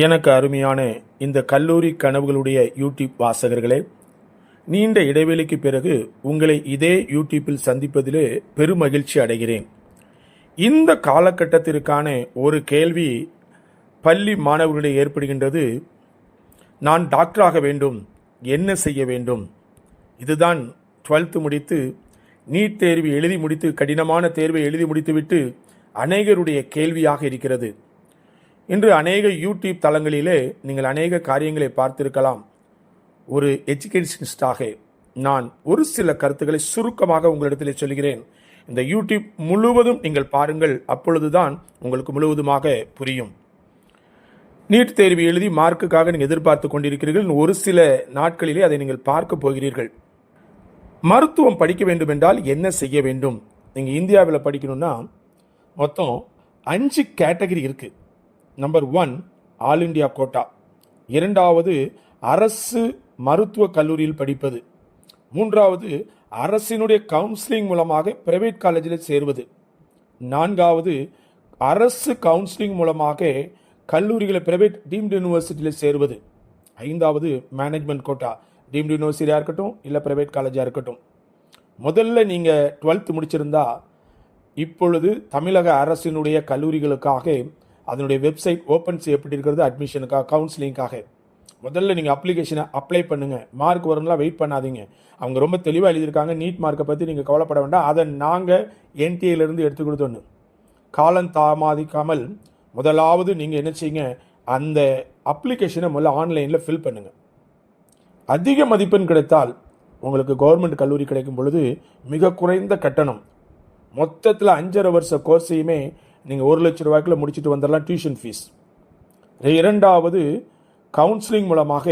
எனக்கு அருமையான இந்த கல்லூரி கனவுகளுடைய யூடியூப் வாசகர்களே, நீண்ட இடைவெளிக்கு பிறகு உங்களை இதே யூடியூப்பில் சந்திப்பதிலே பெருமகிழ்ச்சி அடைகிறேன். இந்த காலகட்டத்திற்கான ஒரு கேள்வி பள்ளி மாணவர்களிடையே ஏற்படுகின்றது. நான் டாக்டராக வேண்டும், என்ன செய்ய வேண்டும்? இதுதான் 12th முடித்து நீட் தேர்வு எழுதி முடித்து கடினமான தேர்வை எழுதி முடித்துவிட்டு அநேகருடைய கேள்வியாக இருக்கிறது. இன்று அநேக யூடியூப் தளங்களிலே நீங்கள் அநேக காரியங்களை பார்த்திருக்கலாம். ஒரு எஜுகேஷனிஸ்டாக நான் ஒரு சில கருத்துக்களை சுருக்கமாக உங்களிடத்தில் சொல்கிறேன். இந்த யூடியூப் முழுவதும் நீங்கள் பாருங்கள், அப்பொழுதுதான் உங்களுக்கு முழுவதுமாக புரியும். நீட் தேர்வு எழுதி மார்க்குக்காக நீங்கள் எதிர்பார்த்து கொண்டிருக்கிறீர்கள். ஒரு சில நாட்களிலே அதை நீங்கள் பார்க்க போகிறீர்கள். மருத்துவம் படிக்க வேண்டும் என்றால் என்ன செய்ய வேண்டும்? நீங்கள் இந்தியாவில் படிக்கணும்னா மொத்தம் 5 கேட்டகரி இருக்குது. நம்பர் 1 ஆல் இண்டியா கோட்டா, 2வது அரசு மருத்துவ கல்லூரியில் படிப்பது, 3வது அரசினுடைய கவுன்சிலிங் மூலமாக பிரைவேட் காலேஜில் சேருவது, 4வது அரசு கவுன்சிலிங் மூலமாக கல்லூரிகளை பிரைவேட் டீம்டு யூனிவர்சிட்டியில் சேருவது, 5வது மேனேஜ்மெண்ட் கோட்டா, டீம்டு யூனிவர்சிட்டியாக இருக்கட்டும் இல்லை பிரைவேட் காலேஜாக இருக்கட்டும். முதல்ல நீங்கள் 12th முடிச்சிருந்தா இப்பொழுது தமிழக அரசினுடைய கல்லூரிகளுக்காக அதனுடைய வெப்சைட் ஓப்பன் செய்யப்பட்டிருக்கிறது. அட்மிஷனுக்காக, கவுன்சிலிங்காக முதல்ல நீங்கள் அப்ளிகேஷனை அப்ளை பண்ணுங்கள். மார்க் வரணும்லாம் வெயிட் பண்ணாதீங்க. அவங்க ரொம்ப தெளிவாக எழுதியிருக்காங்க. நீட் மார்க்கை பற்றி நீங்கள் கவலைப்பட வேண்டாம். அதை நாங்கள் என்டிஏலேருந்து எடுத்து கொடுத்தோன்னு காலம் தாமதிக்காமல் முதலாவது நீங்கள் என்ன செய்யுங்க, அந்த அப்ளிகேஷனை முதல்ல ஆன்லைனில் ஃபில் பண்ணுங்கள். அதிக மதிப்பெண் கிடைத்தால் உங்களுக்கு கவர்மெண்ட் கல்லூரி கிடைக்கும் பொழுது மிக குறைந்த கட்டணம், மொத்தத்தில் 5.5 வருஷ கோர்ஸையுமே நீங்கள் 1 லட்ச ரூபாய்க்குள்ள முடிச்சுட்டு வந்துடலாம் டியூஷன் ஃபீஸ். 2வது கவுன்சிலிங் மூலமாக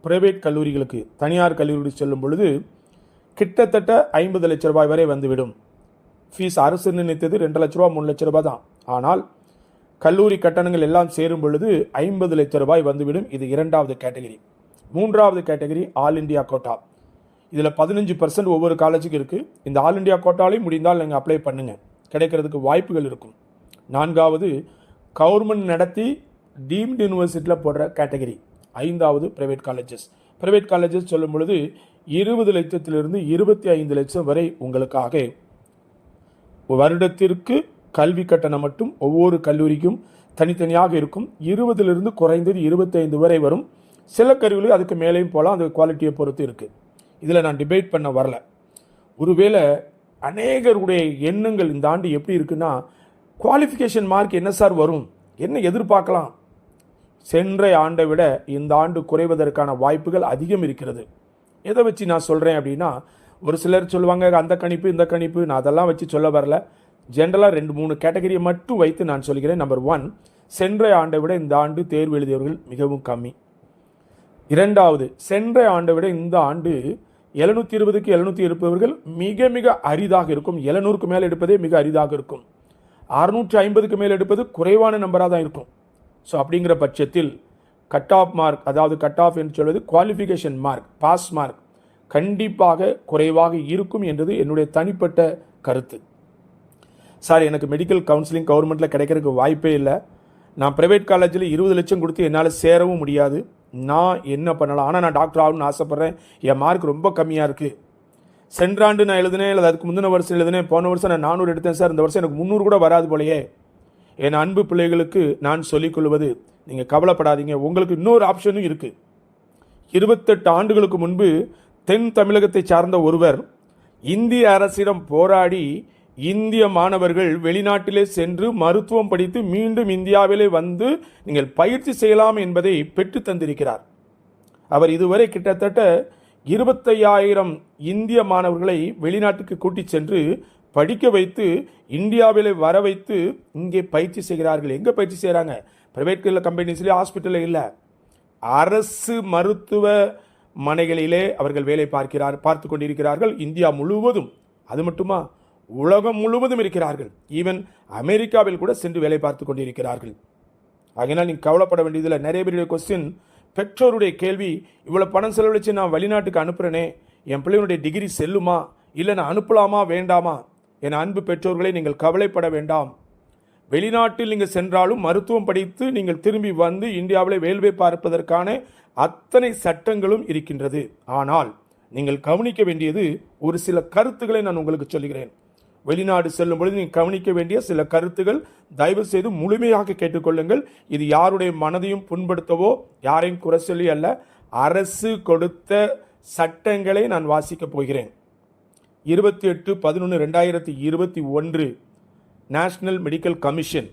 பிரைவேட் கல்லூரிகளுக்கு, தனியார் கல்லூரிகளுக்கு செல்லும் பொழுது கிட்டத்தட்ட 50 லட்ச ரூபாய் வரை வந்துவிடும். ஃபீஸ் அரசு நினைத்தது 2 லட்ச ரூபா 3 லட்ச ரூபாய் தான். ஆனால் கல்லூரி கட்டணங்கள் எல்லாம் சேரும் பொழுது 50 லட்ச ரூபாய் வந்துவிடும். இது 2வது கேட்டகரி. 3வது கேட்டகரி ஆல் இண்டியா கோட்டா. இதில் 15% ஒவ்வொரு காலேஜுக்கு இருக்குது. இந்த ஆல் இண்டியா கோட்டாலையும் முடிந்தால் நீங்கள் அப்ளை பண்ணுங்கள், கிடைக்கிறதுக்கு வாய்ப்புகள் இருக்கும். 4வது கவர்மெண்ட் நடத்தி டீம்டு யூனிவர்சிட்டியில் போடுற கேட்டகரி. 5வது பிரைவேட் காலேஜஸ். பிரைவேட் காலேஜஸ் சொல்லும் பொழுது 20 லட்சத்திலிருந்து 25 லட்சம் வரை உங்களுக்காக வருடத்திற்கு கல்வி கட்டணம் மட்டும் ஒவ்வொரு கல்லூரிக்கும் தனித்தனியாக இருக்கும். 20லிருந்து குறைந்தது 25 வரை வரும். சில கல்லூரிகள் அதுக்கு மேலேயும் போகலாம், அது குவாலிட்டியை பொறுத்து இருக்குது. இதில் நான் டிபேட் பண்ண வரல. ஒருவேளை அநேகருடைய எண்ணங்கள் இந்த ஆண்டு எப்படி இருக்குன்னா, குவாலிஃபிகேஷன் மார்க் என்ன சார் வரும், என்ன எதிர்பார்க்கலாம்? சென்ற ஆண்டை விட இந்த ஆண்டு குறைவதற்கான வாய்ப்புகள் அதிகம் இருக்கிறது. எதை வச்சு நான் சொல்கிறேன் அப்படின்னா, ஒரு சிலர் சொல்லுவாங்க அந்த கணிப்பு இந்த கணிப்பு, நான் அதெல்லாம் வச்சு சொல்ல வரல. ஜென்ரலாக 2-3 கேட்டகரியை மட்டும் வைத்து நான் சொல்கிறேன். நம்பர் 1, சென்ற ஆண்டை விட இந்த ஆண்டு தேர்வு எழுதியவர்கள் மிகவும் கம்மி. 2வது, சென்ற ஆண்டை விட இந்த ஆண்டு 720க்கு 700 எடுப்பவர்கள் மிக மிக அரிதாக இருக்கும். 700க்கு மேலே எடுப்பதே மிக அரிதாக இருக்கும். 650க்கு மேல் எடுப்பது குறைவான நம்பராக தான் இருக்கும். ஸோ அப்படிங்கிற பட்சத்தில் கட் ஆஃப் மார்க், அதாவது கட் ஆஃப் என்று சொல்வது குவாலிஃபிகேஷன் மார்க், பாஸ் மார்க் கண்டிப்பாக குறைவாக இருக்கும் என்றது என்னுடைய தனிப்பட்ட கருத்து. சார், எனக்கு மெடிக்கல் கவுன்சிலிங் கவர்மெண்ட்டில் கிடைக்கிறதுக்கு வாய்ப்பே இல்லை. நான் ப்ரைவேட் காலேஜில் 20 லட்சம் கொடுத்து என்னால் சேரவும் முடியாது. நான் என்ன பண்ணலாம்? ஆனால் நான் டாக்டர் ஆகணும்னு ஆசைப்பட்றேன். என் மார்க் ரொம்ப கம்மியாக இருக்குது. சென்ற ஆண்டு நான் எழுதினேன், இல்லை அதுக்கு முந்தின வருஷம் எழுதினேன், போன வருஷம் நான் 400 எடுத்தேன் சார், இந்த வருஷம் எனக்கு 300 கூட வராது போலையே. என் அன்பு பிள்ளைகளுக்கு நான் சொல்லிக்கொள்வது, நீங்கள் கவலைப்படாதீங்க. உங்களுக்கு இன்னொரு ஆப்ஷனும் இருக்குது. 28 ஆண்டுகளுக்கு முன்பு தென் தமிழகத்தை சார்ந்த ஒருவர் இந்திய அரசிடம் போராடி இந்திய மாணவர்கள் வெளிநாட்டிலே சென்று மருத்துவம் படித்து மீண்டும் இந்தியாவிலே வந்து நீங்கள் பயிற்சி செய்யலாம் என்பதை பெற்று தந்திருக்கிறார். அவர் இதுவரை கிட்டத்தட்ட 25,000 இந்திய மாணவர்களை வெளிநாட்டுக்கு கூட்டிச் சென்று படிக்க வைத்து இந்தியாவிலே வர வைத்து இங்கே பயிற்சி செய்கிறார்கள். எங்கே பயிற்சி செய்கிறாங்க? பிரைவேட் கம்பெனிஸ்லேயே, ஹாஸ்பிட்டலில் இல்லை, அரசு மருத்துவ மனைகளிலே அவர்கள் வேலை பார்த்து கொண்டிருக்கிறார்கள். இந்தியா முழுவதும், அது மட்டுமா, உலகம் முழுவதும் இருக்கிறார்கள். ஈவன் அமெரிக்காவில் கூட சென்று வேலை பார்த்து கொண்டிருக்கிறார்கள். ஆகையினால் நீங்கள் கவலைப்பட வேண்டியதில்லை. நிறைய பேருடைய கொஸ்டின், பெற்றோருடைய கேள்வி, இவ்வளோ பணம் செலவழித்து நான் வெளிநாட்டுக்கு அனுப்புகிறேனே, என் பிள்ளைகளுடைய டிகிரி செல்லுமா, இல்லை நான் அனுப்பலாமா வேண்டாமா? என் அன்பு பெற்றோர்களை நீங்கள் கவலைப்பட வேண்டாம். வெளிநாட்டில் நீங்கள் சென்றாலும் மருத்துவம் படித்து நீங்கள் திரும்பி வந்து இந்தியாவிலே வேலை பார்ப்பதற்கான அத்தனை சட்டங்களும் இருக்கின்றது. ஆனால் நீங்கள் கவனிக்க வேண்டியது ஒரு சில கருத்துக்களை நான் உங்களுக்கு சொல்கிறேன். வெளிநாடு செல்லும் பொழுது நீங்கள் கவனிக்க வேண்டிய சில கருத்துகள் தயவு செய்து முழுமையாக கேட்டுக்கொள்ளுங்கள். இது யாருடைய மனதையும் புண்படுத்தவோ யாரையும் குறை சொல்லி அல்ல, அரசு கொடுத்த சட்டங்களை நான் வாசிக்கப் போகிறேன். 28/11/2021 நேஷனல் மெடிக்கல் கமிஷன்,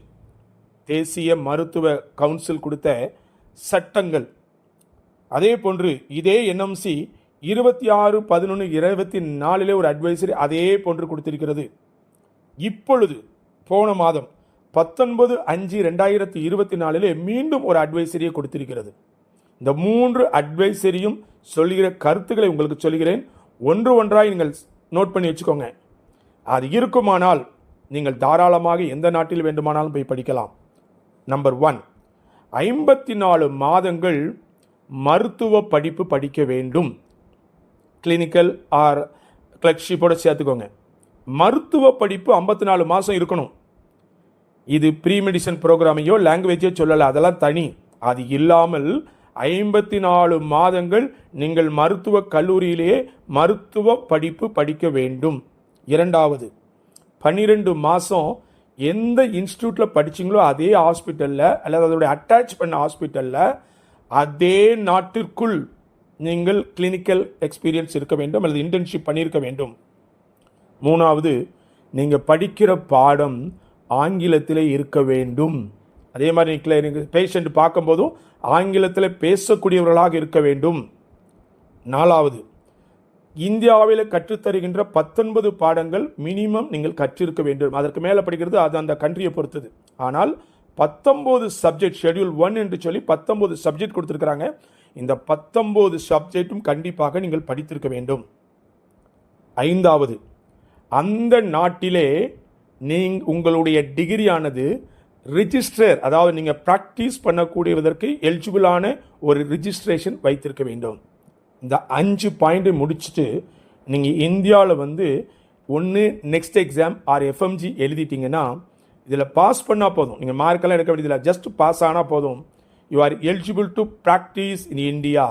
தேசிய மருத்துவ கவுன்சில் கொடுத்த சட்டங்கள். அதே போன்று இதே என்எம்சி 26/11/24 ஒரு அட்வைசரி அதே போன்று கொடுத்திருக்கிறது. இப்பொழுது போன மாதம் 19/5/2024 மீண்டும் ஒரு அட்வைசரியை கொடுத்திருக்கிறது. இந்த 3 அட்வைசரியும் சொல்லுகிற கருத்துக்களை உங்களுக்கு சொல்கிறேன். ஒன்றாய் நீங்கள் நோட் பண்ணி வச்சுக்கோங்க. அது இருக்குமானால் நீங்கள் தாராளமாக எந்த நாட்டில் வேண்டுமானாலும் போய் படிக்கலாம். நம்பர் 1, 54 மாதங்கள் மருத்துவ படிப்பு படிக்க வேண்டும். கிளினிக்கல் ஆர் கிளர்க்ஷிப்போட சேர்த்துக்கோங்க. மருத்துவ படிப்பு 54 மாதம் இருக்கணும். இது ப்ரீ மெடிசன் ப்ரோக்ராமையோ லாங்குவேஜோ சொல்லலை, அதெல்லாம் தனி. அது இல்லாமல் 54 மாதங்கள் நீங்கள் மருத்துவ கல்லூரியிலேயே மருத்துவ படிப்பு படிக்க வேண்டும். இரண்டாவது, 12 மாதம் எந்த இன்ஸ்டியூட்டில் படிச்சிங்களோ அதே ஹாஸ்பிட்டலில் அல்லது அதோடைய அட்டாச் பண்ண ஹாஸ்பிட்டலில் அதே நாட்டிற்குள் நீங்கள் கிளினிக்கல் எக்ஸ்பீரியன்ஸ் இருக்க வேண்டும் அல்லது இன்டர்ன்ஷிப் பண்ணியிருக்க வேண்டும். மூணாவது, நீங்கள் படிக்கிற பாடம் ஆங்கிலத்திலே இருக்க வேண்டும். அதே மாதிரி நீங்கள் பேஷண்ட் பார்க்கும்போதும் ஆங்கிலத்தில் பேசக்கூடியவர்களாக இருக்க வேண்டும். நாலாவது, இந்தியாவில் கற்றுத்தருகின்ற 19 பாடங்கள் மினிமம் நீங்கள் கற்றிருக்க வேண்டும். அதற்கு மேலே படிக்கிறது அது அந்த கண்ட்ரியை பொறுத்தது. ஆனால் 19 சப்ஜெக்ட், ஷெட்யூல் 1 என்று சொல்லி 19 சப்ஜெக்ட் கொடுத்துருக்கிறாங்க. இந்த 19 சப்ஜெக்டும் கண்டிப்பாக நீங்கள் படித்திருக்க வேண்டும். ஐந்தாவது, அந்த நாட்டிலே உங்களுடைய டிகிரியானது ரிஜிஸ்டர், அதாவது நீங்கள் ப்ராக்டிஸ் பண்ணக்கூடியதற்கு எலிஜிபிளான ஒரு ரிஜிஸ்ட்ரேஷன் வைத்திருக்க வேண்டும். இந்த 5 பாயிண்ட் முடிச்சுட்டு நீங்கள் இந்தியாவில் வந்து ஒன்று நெக்ஸ்ட் எக்ஸாம் ஆர் எஃப்எம்ஜி எழுதிட்டீங்கன்னா இதில் பாஸ் பண்ணால் போதும். நீங்கள் மார்க்கெல்லாம் எடுக்க வேண்டியதில்லை, ஜஸ்ட் பாஸ் ஆனால் போதும். You are eligible to practice in India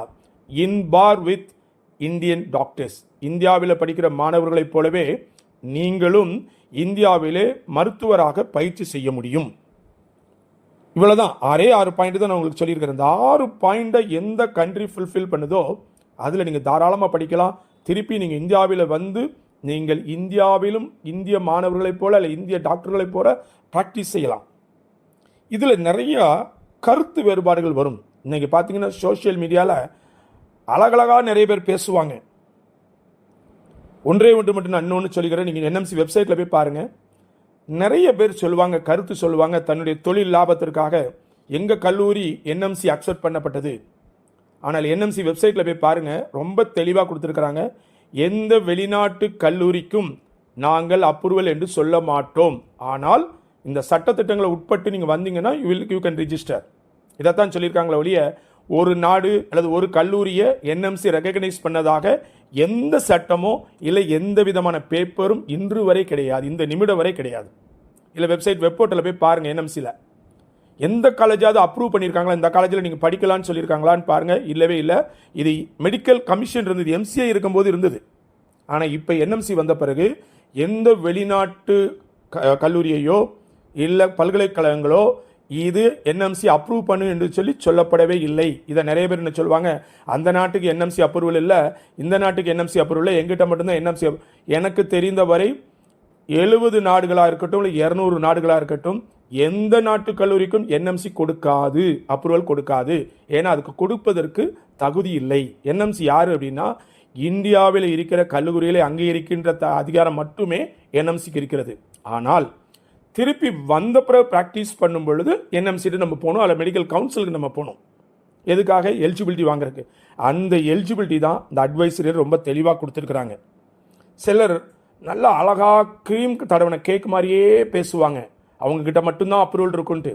in par with Indian doctors. இந்தியாவில் படிக்கிற மாணவர்களைப் போலவே நீங்களும் இந்தியாவிலே மருத்துவராக பயிற்சி செய்ய முடியும். இவ்வளோதான், 6 பாயிண்ட் தான் நான் உங்களுக்கு சொல்லியிருக்கிறேன். இந்த 6 பாயிண்ட்டை எந்த கண்ட்ரி ஃபுல்ஃபில் பண்ணுதோ அதில் நீங்கள் தாராளமாக படிக்கலாம். திருப்பி நீங்கள் இந்தியாவில் வந்து நீங்கள் இந்தியாவிலும் இந்திய மாணவர்களைப் போல அல்ல இந்திய டாக்டர்களைப் போல ப்ராக்டிஸ் செய்யலாம். இதில் நிறையா கருத்து வேறுபாடுகள் வரும். இன்றைக்கி பார்த்தீங்கன்னா சோஷியல் மீடியாவில் அழகழகாக நிறைய பேர் பேசுவாங்க. ஒன்றே ஒன்று மட்டும் நான் இன்னொன்று சொல்லிக்கிறேன். நீங்கள் என்எம்சி வெப்சைட்டில் போய் பாருங்கள். நிறைய பேர் சொல்லுவாங்க, கருத்து சொல்லுவாங்க, தன்னுடைய தொழில் லாபத்திற்காக எங்கள் கல்லூரி என்எம்சி அக்செப்ட் பண்ணப்பட்டது. ஆனால் என்எம்சி வெப்சைட்டில் போய் பாருங்கள், ரொம்ப தெளிவாக கொடுத்துருக்குறாங்க. எந்த வெளிநாட்டு கல்லூரிக்கும் நாங்கள் அப்ரூவல் என்று சொல்ல மாட்டோம். ஆனால் இந்த சட்டத்திட்டங்களை உட்பட்டு நீங்கள் வந்தீங்கன்னா யூ கேன் ரிஜிஸ்டர். இதைத்தான் சொல்லியிருக்காங்களே ஒழிய ஒரு நாடு அல்லது ஒரு கல்லூரியை என்எம்சி ரெகக்னைஸ் பண்ணதாக எந்த சட்டமோ இல்லை எந்த விதமான பேப்பரும் இன்று வரை கிடையாது, இந்த நிமிடம் வரை கிடையாது. இல்லை வெப்சைட் வெப்போர்ட்டில் போய் பாருங்கள், என்எம்சியில் எந்த காலேஜாவது அப்ரூவ் பண்ணியிருக்காங்களா, இந்த காலேஜில் நீங்கள் படிக்கலான்னு சொல்லியிருக்காங்களான்னு பாருங்கள். இல்லவே இல்லை. இது மெடிக்கல் கமிஷன் இருந்தது, எம்சிஐ இருக்கும்போது இருந்தது. ஆனால் இப்போ என்எம்சி வந்த பிறகு எந்த வெளிநாட்டு கல்லூரியையோ இல்லை பல்கலைக்கழகங்களோ இது என்எம்சி அப்ரூவ் பண்ணு என்று சொல்லப்படவே இல்லை. இதை நிறைய பேர் என்ன சொல்லுவாங்க, அந்த நாட்டுக்கு என்எம்சி அப்ரூவல் இல்லை, இந்த நாட்டுக்கு என்எம்சி அப்ரூவல் இல்லை, எங்கிட்ட மட்டும்தான் என்எம்சி. எனக்கு தெரிந்த வரை 70 நாடுகளாக இருக்கட்டும் இல்லை 200 நாடுகளாக இருக்கட்டும் எந்த நாட்டு கல்லூரிக்கும் என்எம்சி கொடுக்காது, அப்ரூவல் கொடுக்காது. ஏன்னா அதுக்கு கொடுப்பதற்கு தகுதி இல்லை. என்எம்சி யார் அப்படின்னா இந்தியாவில் இருக்கிற கல்லூரிகளை அங்கீகரிக்கின்ற அதிகாரம் மட்டுமே என்எம்சிக்கு இருக்கிறது. ஆனால் திருப்பி வந்த பிறகு ப்ராக்டிஸ் பண்ணும் பொழுது என்எம்சிட்டு நம்ம போகணும், அல்ல மெடிக்கல் கவுன்சிலுக்கு நம்ம போகணும். எதுக்காக? எலிஜிபிலிட்டி வாங்குறதுக்கு. அந்த எலிஜிபிலிட்டி தான் இந்த அட்வைசரி ரொம்ப தெளிவாக கொடுத்துருக்குறாங்க. சிலர் நல்லா அழகாக க்ரீம் தடவின கேக் மாதிரியே பேசுவாங்க, அவங்கக்கிட்ட மட்டும்தான் அப்ரூவல் இருக்குன்ட்டு.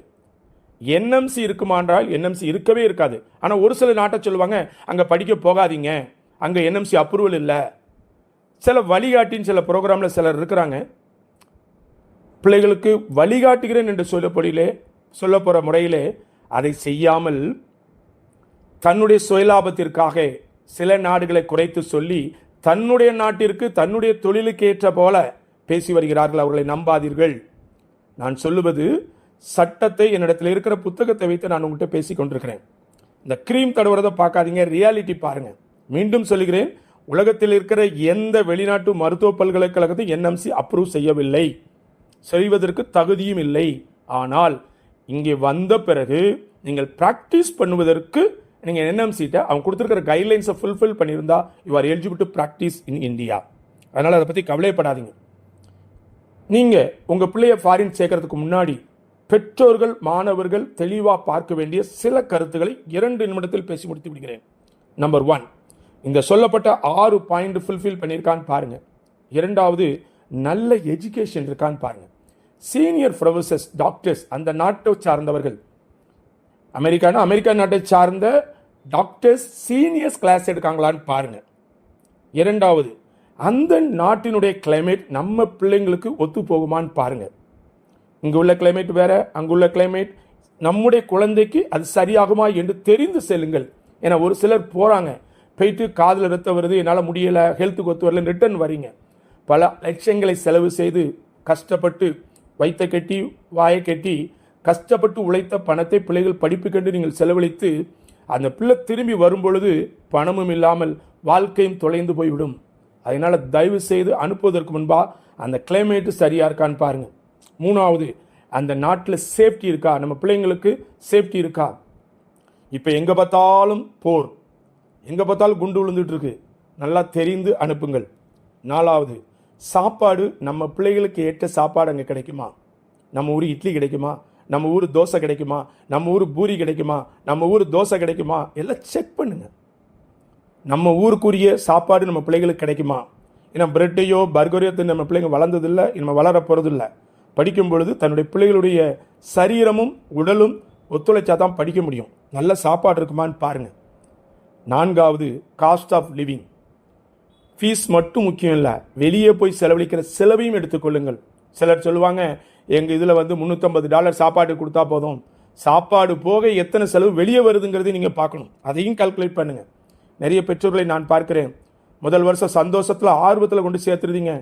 என்எம்சி இருக்குமான்றால் என்எம்சி இருக்கவே இருக்காது. ஆனால் ஒரு சில நாட்டை சொல்லுவாங்க, அங்கே படிக்க போகாதீங்க, அங்கே என்எம்சி அப்ரூவல் இல்லை. சில வழிகாட்டின்னு சில ப்ரோக்ராமில் சிலர் இருக்கிறாங்க, பிள்ளைகளுக்கு வழிகாட்டுகிறேன் என்று சொல்ல போற முறையிலே அதை செய்யாமல் தன்னுடைய சுயலாபத்திற்காக சில நாடுகளை குறைத்து சொல்லி தன்னுடைய நாட்டிற்கு தன்னுடைய தொழிலுக்கு ஏற்ற போல பேசி வருகிறார்கள். அவர்களை நம்பாதீர்கள். நான் சொல்லுவது சட்டத்தை, என்னிடத்தில் இருக்கிற புத்தகத்தை வைத்து நான் உங்கள்கிட்ட பேசிக் கொண்டிருக்கிறேன். இந்த கிரீம் தடவுறதை பார்க்காதீங்க, ரியாலிட்டி பாருங்க. மீண்டும் சொல்லுகிறேன், உலகத்தில் இருக்கிற எந்த வெளிநாட்டு மருத்துவ பல்கலைக்கழகத்தை என்எம்சி அப்ரூவ் செய்யவில்லை, செய்வதற்கு தகுதியும் இல்லை. ஆனால் இங்கே வந்த பிறகு நீங்கள் பிராக்டிஸ் பண்ணுவதற்கு நீங்கள் என்எம்சிட்ட அவங்க கொடுத்துருக்கிற கைட்லைன்ஸை ஃபுல்ஃபில் பண்ணியிருந்தா you are eligible to practice in India. அதனால் அதை பற்றி கவலைப்படாதீங்க. நீங்கள் உங்கள் பிள்ளைய ஃபாரின் சேர்க்கறதுக்கு முன்னாடி பெற்றோர்கள் மாணவர்கள் தெளிவாக பார்க்க வேண்டிய சில கருத்துக்களை 2 நிமிடத்தில் பேசி முடித்து விடுகிறேன். நம்பர் 1, இந்த சொல்லப்பட்ட 6 பாயிண்ட் ஃபுல்ஃபில் பண்ணியிருக்கான்னு பாருங்க. 2வது, நல்ல எஜுகேஷன் இருக்கான்னு பாருங்க. சீனியர் ப்ரொஃபசர்ஸ், டாக்டர்ஸ், அந்த நாட்டை சார்ந்தவர்கள், அமெரிக்கா நாட்டை சார்ந்த டாக்டர்ஸ் சீனியர்ஸ் கிளாஸ் எடுக்காங்களான்னு பாருங்க. 2வது, அந்த நாட்டினுடைய கிளைமேட் நம்ம பிள்ளைங்களுக்கு ஒத்து போகுமான்னு பாருங்க. இங்கே உள்ள கிளைமேட் வேற, அங்குள்ள கிளைமேட், நம்முடைய குழந்தைக்கு அது சரியாகுமா என்று தெரிந்து செல்லுங்கள். ஏன்னா ஒரு சிலர் போறாங்க, போயிட்டு காதில் ரத்தம் வருது, என்னால் முடியலை, ஹெல்த்துக்கு ஒத்து வரல, ரிட்டர்ன் வரீங்க. பல லட்சங்களை செலவு செய்து கஷ்டப்பட்டு வைத்த கட்டி வாயை கட்டி கஷ்டப்பட்டு உழைத்த பணத்தை பிள்ளைகள் படிப்புக்கென்று நீங்கள் செலவழித்து அந்த பிள்ளை திரும்பி வரும்பொழுது பணமும் இல்லாமல் வாழ்க்கையும் தொலைந்து போய்விடும். அதனால் தயவு செய்து அனுப்புவதற்கு முன்பாக அந்த கிளைமேட்டு சரியாக இருக்கான்னு பாருங்கள். 3வது, அந்த நாட்டில் சேஃப்டி இருக்கா, நம்ம பிள்ளைங்களுக்கு சேஃப்டி இருக்கா. இப்போ எங்கே பார்த்தாலும் போர், எங்கே பார்த்தாலும் குண்டு விழுந்துட்டு இருக்கு, நல்லா தெரிந்து அனுப்புங்கள். 4வது, சாப்பாடு நம்ம பிள்ளைகளுக்கு ஏற்ற சாப்பாடு அங்கே கிடைக்குமா? நம்ம ஊர் இட்லி கிடைக்குமா? நம்ம ஊர் தோசை கிடைக்குமா? நம்ம ஊர் பூரி கிடைக்குமா? நம்ம ஊர் தோசை கிடைக்குமா? எல்லாம் செக் பண்ணுங்க. நம்ம ஊருக்குரிய சாப்பாடு நம்ம பிள்ளைகளுக்கு கிடைக்குமா? ஏன்னா பிரெட்டையோ பர்கரையோ நம்ம பிள்ளைங்க வளர்ந்ததில்லை, நம்ம வளர போகிறதில்லை. படிக்கும் பொழுது தன்னுடைய பிள்ளைகளுடைய சரீரமும் உடலும் ஒத்துழைச்சா தான் படிக்க முடியும். நல்ல சாப்பாடு இருக்குமான்னு பாருங்க. 4வது, காஸ்ட் ஆஃப் லிவிங். ஃபீஸ் மட்டும் முக்கியம் இல்லை, வெளியே போய் செலவழிக்கிற செலவையும் எடுத்துக்கொள்ளுங்கள். சிலர் சொல்லுவாங்க, எங்கள் இதில் $350 சாப்பாடு கொடுத்தா போதும். சாப்பாடு போக எத்தனை செலவு வெளியே வருதுங்கிறதையும் நீங்கள் பார்க்கணும், அதையும் கால்குலேட் பண்ணுங்கள். நிறைய பெற்றோர்களை நான் பார்க்கிறேன், முதல் வருஷம் சந்தோஷத்தில் ஆர்வத்தில் கொண்டு சேர்த்துருதீங்க,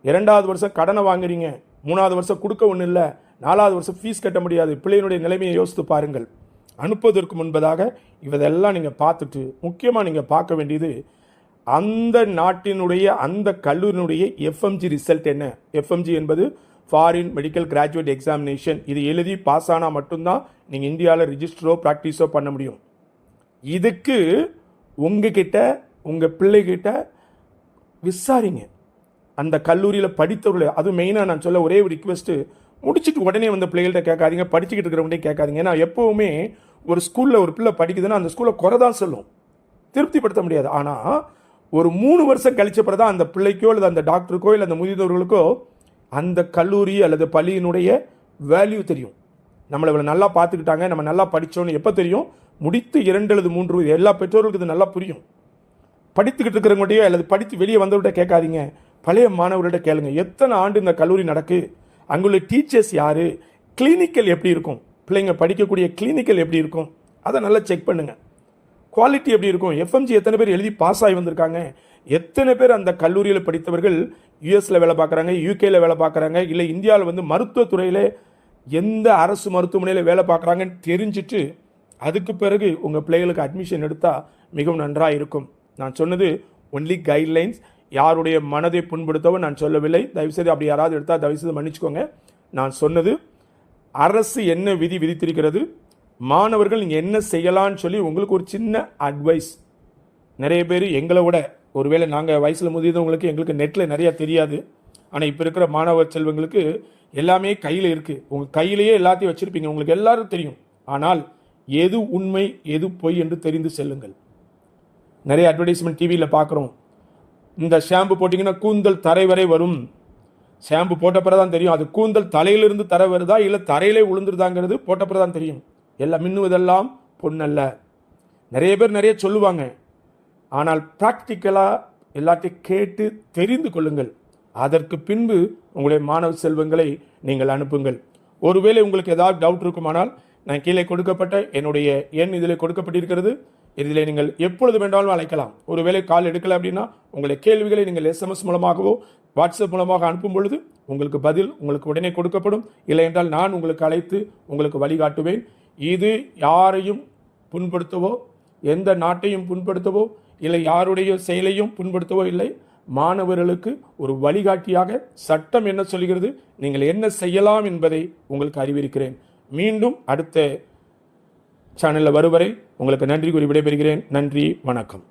2வது வருஷம் கடனை வாங்குறீங்க, 3வது வருஷம் கொடுக்க ஒன்றும் இல்லை, 4வது வருஷம் ஃபீஸ் கட்ட முடியாது. பிள்ளையினுடைய நிலைமையை யோசித்து பாருங்கள். அனுப்புவதற்கு முன்பதாக இவதெல்லாம் நீங்கள் பார்த்துட்டு, முக்கியமாக நீங்கள் பார்க்க வேண்டியது அந்த நாட்டினுடைய அந்த கல்லூரியினுடைய எஃப்எம்ஜி ரிசல்ட் என்ன. எஃப்எம்ஜி என்பது ஃபாரின் மெடிக்கல் கிராஜுவேட் எக்ஸாமினேஷன். இது எழுதி பாஸ் ஆனால் மட்டும்தான் நீங்கள் இந்தியாவில் ரிஜிஸ்டரோ ப்ராக்டிஸோ பண்ண முடியும். இதுக்கு உங்ககிட்ட உங்கள் பிள்ளைகிட்ட விசாரிங்க. அந்த கல்லூரியில் படித்தவர்களை, அது மெயினாக நான் சொல்ல ஒரே ஒரு ரிக்வெஸ்ட்டு, முடிச்சுட்டு உடனே வந்த பிள்ளைகள்கிட்ட கேட்காதீங்க, படிச்சுக்கிட்டு இருக்கிறவங்கள்டே கேட்காதீங்க. ஏன்னா எப்போவுமே ஒரு ஸ்கூலில் ஒரு பிள்ளை படிக்குதுன்னா அந்த ஸ்கூலில் குறை தான் சொல்லும், திருப்திப்படுத்த முடியாது. ஆனால் ஒரு 3 வருஷம் கழிச்ச பிறகு தான் அந்த பிள்ளைக்கோ அல்லது அந்த டாக்டருக்கோ இல்லை அந்த முதியவர்களுக்கோ அந்த கல்லூரி அல்லது பள்ளியினுடைய வேல்யூ தெரியும். நம்மளை இவ்வளோ நல்லா பார்த்துக்கிட்டாங்க, நம்ம நல்லா படித்தோன்னு எப்போ தெரியும்? முடித்து 2 அல்லது 3 எல்லா பெற்றோர்களுக்கு இது நல்லா புரியும். படித்துக்கிட்டு இருக்கிறவங்கள்டையோ அல்லது படித்து வெளியே வந்தவர்கிட்ட கேட்காதீங்க, பழைய மாணவர்கள்ட்ட கேளுங்க. எத்தனை ஆண்டு இந்த கல்லூரி நடக்கு, அங்குள்ள டீச்சர்ஸ் யார், கிளினிக்கல் எப்படி இருக்கும், பிள்ளைங்க படிக்கக்கூடிய கிளினிக்கல் எப்படி இருக்கும், அதை நல்லா செக் பண்ணுங்கள். குவாலிட்டி எப்படி இருக்கும், எஃப்எம்ஜி எத்தனை பேர் எழுதி பாஸ் ஆகி வந்திருக்காங்க, எத்தனை பேர் அந்த கல்லூரியில் படித்தவர்கள் யூஎஸில் வேலை பார்க்குறாங்க, யூகேல வேலை பார்க்குறாங்க, இல்லை இந்தியாவில் மருத்துவத்துறையில் எந்த அரசு மருத்துவமனையில் வேலை பார்க்குறாங்கன்னு தெரிஞ்சுட்டு அதுக்கு பிறகு உங்கள் பிள்ளைகளுக்கு அட்மிஷன் எடுத்தால் மிகவும் நன்றாக இருக்கும். நான் சொன்னது ஒன்லி கைட்லைன்ஸ், யாருடைய மனதை புண்படுத்தவோ நான் சொல்லவில்லை. தயவுசெய்து அப்படி யாராவது எடுத்தால் தயவுசெய்து மன்னிச்சுக்கோங்க. நான் சொன்னது அரசு என்ன விதி விதித்திருக்கிறது, மாணவர்கள் நீங்கள் என்ன செய்யலான்னு சொல்லி உங்களுக்கு ஒரு சின்ன அட்வைஸ். நிறைய பேர் எங்களை விட, ஒருவேளை நாங்கள் வயசில் முதியவங்களுக்கு எங்களுக்கு நெட்டில் நிறையா தெரியாது, ஆனால் இப்போ இருக்கிற மாணவ செல்வங்களுக்கு எல்லாமே கையில் இருக்குது. உங்கள் கையிலேயே எல்லாத்தையும் வச்சுருப்பீங்க, உங்களுக்கு எல்லாரும் தெரியும். ஆனால் எது உண்மை எது பொய் என்று தெரிந்து செல்லுங்கள். நிறைய அட்வர்டைஸ்மெண்ட் டிவியில் பார்க்குறோம், இந்த ஷாம்பு போட்டிங்கன்னா கூந்தல் தரை வரை வரும். ஷாம்பு போட்ட பிறகு தான் தெரியும் அது கூந்தல் தலையிலிருந்து தரை வருதா இல்லை தரையிலே விழுந்துருதாங்கிறது போட்ட பிறகு தான் தெரியும். எல்லாம் மின்னுவதெல்லாம் பொண்ணல்ல. நிறைய பேர் நிறைய சொல்லுவாங்க, ஆனால் ப்ராக்டிக்கலாக எல்லாத்தையும் கேட்டு தெரிந்து கொள்ளுங்கள். அதற்கு பின்பு உங்களுடைய மாணவ செல்வங்களை நீங்கள் அனுப்புங்கள். ஒருவேளை உங்களுக்கு ஏதாவது டவுட் இருக்குமானால் நான் கீழே கொடுக்கப்பட்ட என்னுடைய எண் இதில் கொடுக்கப்பட்டிருக்கிறது. இதில் நீங்கள் எப்பொழுது வேண்டாலும் அழைக்கலாம். ஒருவேளை கால் எடுக்கல அப்படின்னா உங்களுடைய கேள்விகளை நீங்கள் SMS மூலமாகவோ வாட்ஸ்அப் மூலமாக அனுப்பும் பொழுது உங்களுக்கு பதில் உங்களுக்கு உடனே கொடுக்கப்படும். இல்லை என்றால் நான் உங்களுக்கு அழைத்து உங்களுக்கு வழிகாட்டுவேன். இது யாரையும் புண்படுத்தவோ எந்த நாட்டையும் புண்படுத்தவோ இல்லை யாருடைய செயலையும் புண்படுத்தவோ இல்லை. மாணவர்களுக்கு ஒரு வழிகாட்டியாக சட்டம் என்ன சொல்கிறது, நீங்கள் என்ன செய்யலாம் என்பதை உங்களுக்கு அறிவிக்கிறேன். மீண்டும் அடுத்த சேனலில் வருவரை உங்களுக்கு நன்றி கூறி விடைபெறுகிறேன். நன்றி, வணக்கம்.